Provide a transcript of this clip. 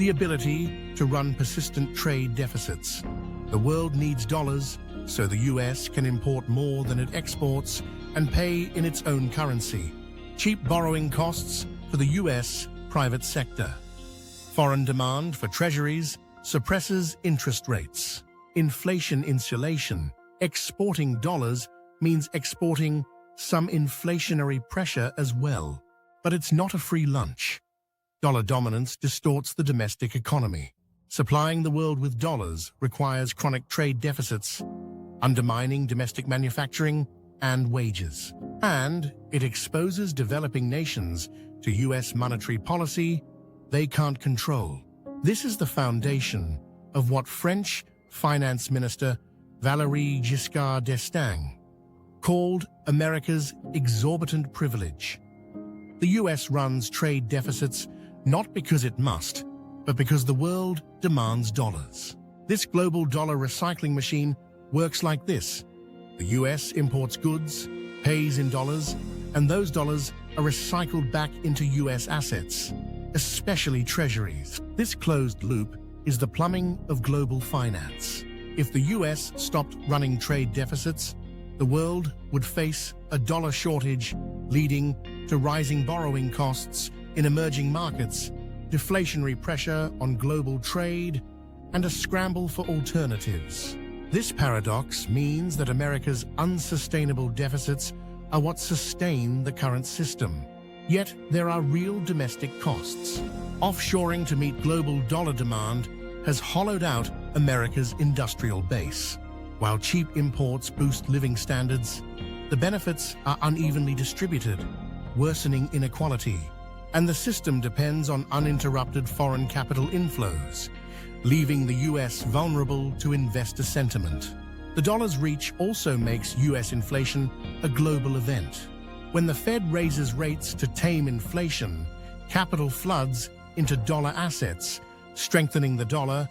the ability to run persistent trade deficits. The world needs dollars, so the US can import more than it exports and pay in its own currency. Cheap borrowing costs for the US private sector. Foreign demand for treasuries suppresses interest rates. Inflation insulation. Exporting dollars means exporting some inflationary pressure as well. But it's not a free lunch. Dollar dominance distorts the domestic economy. Supplying the world with dollars requires chronic trade deficits, undermining domestic manufacturing and wages. And it exposes developing nations to US monetary policy they can't control. This is the foundation of what French Finance Minister Valéry Giscard d'Estaing called America's exorbitant privilege. The US runs trade deficits not because it must, but because the world demands dollars. This global dollar recycling machine works like this. The US imports goods, pays in dollars, and those dollars are recycled back into US assets, especially treasuries. This closed loop is the plumbing of global finance. If the US stopped running trade deficits, the world would face a dollar shortage, leading to rising borrowing costs in emerging markets, deflationary pressure on global trade, and a scramble for alternatives. This paradox means that America's unsustainable deficits are what sustain the current system. Yet there are real domestic costs. Offshoring to meet global dollar demand has hollowed out America's industrial base. While cheap imports boost living standards, the benefits are unevenly distributed, worsening inequality. And the system depends on uninterrupted foreign capital inflows, leaving the US vulnerable to investor sentiment. The dollar's reach also makes US inflation a global event. When the Fed raises rates to tame inflation, capital floods into dollar assets, strengthening the dollar